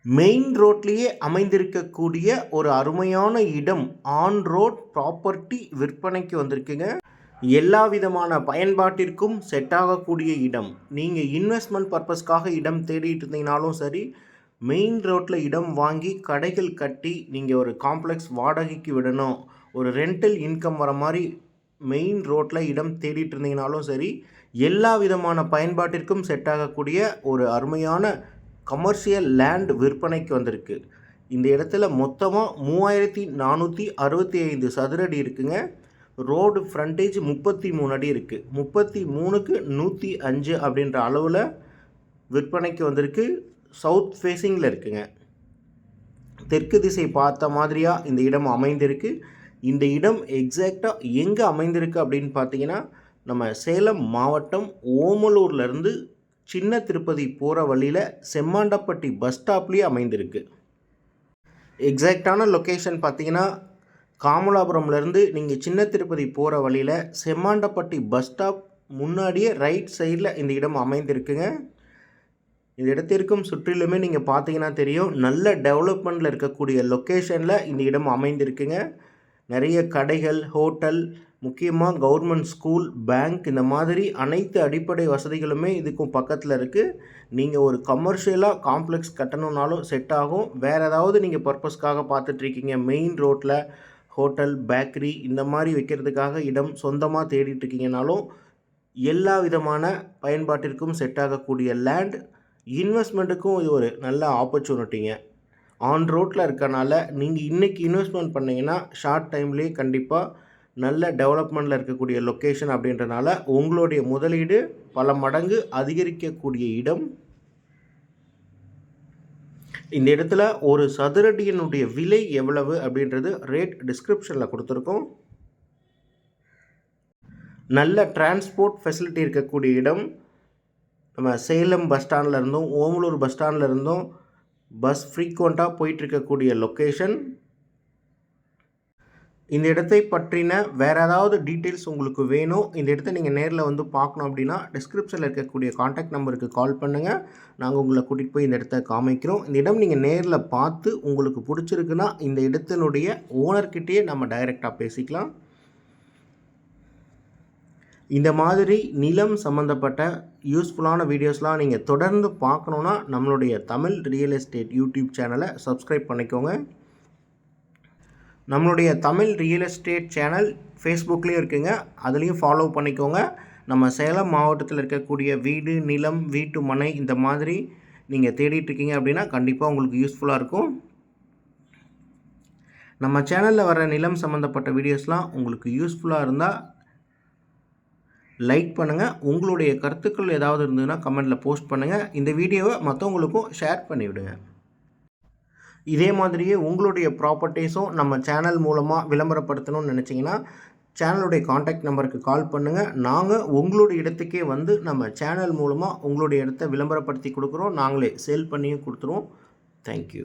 Main ரோட்லேயே அமைந்திருக்கக்கூடிய ஒரு அருமையான இடம் ஆன் ரோட் ப்ராப்பர்ட்டி விற்பனைக்கு வந்திருக்குங்க. எல்லா விதமான பயன்பாட்டிற்கும் செட் ஆகக்கூடிய இடம். நீங்கள் இன்வெஸ்ட்மெண்ட் பர்பஸ்க்காக இடம் தேடிட்டு இருந்தீங்கனாலும் சரி, மெயின் ரோட்டில் இடம் வாங்கி கடைகள் கட்டி நீங்கள் ஒரு காம்ப்ளெக்ஸ் வாடகைக்கு விடணும், ஒரு ரெண்டல் இன்கம் வர மாதிரி மெயின் ரோட்டில் இடம் தேடிட்டு இருந்தீங்கனாலும் சரி, எல்லா விதமான பயன்பாட்டிற்கும் செட் ஆகக்கூடிய ஒரு அருமையான கமர்ஷியல் லேண்ட் விற்பனைக்கு வந்திருக்கு. இந்த இடத்துல மொத்தமாக 3465 சதுரடி இருக்குங்க. ரோடு ஃப்ரண்டேஜ் 33 அடி இருக்குது. 33க்கு 105 அப்படின்ற அளவில் விற்பனைக்கு வந்திருக்கு. சவுத் ஃபேஸிங்கில் இருக்குங்க. தெற்கு திசை பார்த்த மாதிரியாக இந்த இடம் அமைந்திருக்கு. இந்த இடம் எக்ஸாக்டாக எங்கே அமைந்திருக்கு அப்படின்னு பார்த்தீங்கன்னா, நம்ம சேலம் மாவட்டம் ஓமலூர்லேருந்து சின்ன திருப்பதி போகிற வழியில் செம்மாண்டப்பட்டி பஸ் ஸ்டாப்லேயே அமைந்திருக்கு. எக்ஸாக்டான லொக்கேஷன் பார்த்தீங்கன்னா, காமலாபுரம்லேருந்து நீங்கள் சின்ன திருப்பதி போகிற வழியில் செம்மாண்டப்பட்டி பஸ் ஸ்டாப் முன்னாடியே ரைட் சைடில் இந்த இடம் அமைந்திருக்குங்க. இந்த இடத்திற்கும் சுற்றிலுமே நீங்கள் பார்த்தீங்கன்னா தெரியும், நல்ல டெவலப்மெண்ட்டில் இருக்கக்கூடிய லொக்கேஷனில் இந்த இடம் அமைந்திருக்குங்க. நிறைய கடைகள், ஹோட்டல், முக்கியமாக கவர்மெண்ட் ஸ்கூல், பேங்க், இந்த மாதிரி அனைத்து அடிப்படை வசதிகளுமே இதுக்கும் பக்கத்தில் இருக்குது. நீங்கள் ஒரு கமர்ஷியலாக காம்ப்ளெக்ஸ் கட்டணுன்னாலும் செட் ஆகும். வேறு ஏதாவது நீங்கள் பர்பஸ்க்காக பார்த்துட்ருக்கீங்க, மெயின் ரோட்டில் ஹோட்டல், பேக்கரி இந்த மாதிரி வைக்கிறதுக்காக இடம் சொந்தமாக தேடிட்டுருக்கீங்கனாலும் எல்லா விதமான பயன்பாட்டிற்கும் செட் ஆகக்கூடிய லேண்ட். இன்வெஸ்ட்மெண்ட்டுக்கும் இது ஒரு நல்ல ஆப்பர்ச்சுனிட்டிங்க. ஆன் ரோட்டில் இருக்கனால நீங்கள் இன்றைக்கி இன்வெஸ்ட்மெண்ட் பண்ணிங்கன்னா ஷார்ட் டைம்லேயே கண்டிப்பாக நல்ல டெவலப்மெண்ட்டில் இருக்கக்கூடிய லொக்கேஷன் அப்படின்றனால உங்களுடைய முதலீடு பல மடங்கு அதிகரிக்கக்கூடிய இடம். இந்த இடத்துல ஒரு சதுரடியினுடைய விலை எவ்வளவு அப்படின்றது ரேட் டிஸ்கிரிப்ஷனில் கொடுத்துருக்கோம். நல்ல டிரான்ஸ்போர்ட் ஃபெசிலிட்டி இருக்கக்கூடிய இடம். நம்ம சேலம் பஸ் ஸ்டாண்டில் இருந்தும் ஓமலூர் பஸ் ஸ்டாண்டில் இருந்தும் பஸ் ஃப்ரீக்வெண்ட்டாக போயிட்டுருக்கக்கூடிய லொக்கேஷன். இந்த இடத்தை பற்றின வேறு ஏதாவது டீட்டெயில்ஸ் உங்களுக்கு வேணும், இந்த இடத்த நீங்கள் நேரில் வந்து பார்க்கணும் அப்படின்னா டிஸ்கிரிப்ஷனில் இருக்கக்கூடிய காண்டாக்ட் நம்பருக்கு கால் பண்ணுங்கள். நாங்கள் உங்களை கூட்டிகிட்டு போய் இந்த இடத்த காமிக்கிறோம். இந்த இடம் நீங்கள் நேரில் பார்த்து உங்களுக்கு பிடிச்சிருக்குன்னா இந்த இடத்தினுடைய ஓனர்கிட்டயே நம்ம டைரெக்டாக பேசிக்கலாம். இந்த மாதிரி நிலம் சம்மந்தப்பட்ட யூஸ்ஃபுல்லான வீடியோஸ்லாம் நீங்கள் தொடர்ந்து பார்க்கணுன்னா நம்மளுடைய தமிழ் ரியல் எஸ்டேட் யூடியூப் சேனலை சப்ஸ்கிரைப் பண்ணிக்கோங்க. நம்மளுடைய தமிழ் ரியல் எஸ்டேட் சேனல் ஃபேஸ்புக்லேயும் இருக்குங்க, அதுலேயும் ஃபாலோ பண்ணிக்கோங்க. நம்ம சேலம் மாவட்டத்தில் இருக்கக்கூடிய வீடு, நிலம், வீட்டு மனை இந்த மாதிரி நீங்கள் தேடிட்டுருக்கீங்க அப்படின்னா கண்டிப்பாக உங்களுக்கு யூஸ்ஃபுல்லாக இருக்கும். நம்ம சேனலில் வர நிலம் சம்மந்தப்பட்ட வீடியோஸ்லாம் உங்களுக்கு யூஸ்ஃபுல்லாக இருந்தால் லைக் பண்ணுங்கள். உங்களுடைய கருத்துக்கள் ஏதாவது இருந்ததுன்னா கமெண்ட்டில் போஸ்ட் பண்ணுங்கள். இந்த வீடியோவை மற்றவங்களுக்கும் ஷேர் பண்ணிவிடுங்க. இதே மாதிரியே உங்களுடைய ப்ராப்பர்ட்டிஸும் நம்ம சேனல் மூலமாக விளம்பரப்படுத்தணும்னு நினச்சிங்கன்னா சேனலுடைய காண்டாக்ட் நம்பருக்கு கால் பண்ணுங்கள். நாங்கள் உங்களுடைய இடத்துக்கே வந்து நம்ம சேனல் மூலமாக உங்களுடைய இடத்த விளம்பரப்படுத்தி கொடுக்குறோம். நாங்களே சேல் பண்ணியும் கொடுத்துருவோம். தேங்க்யூ.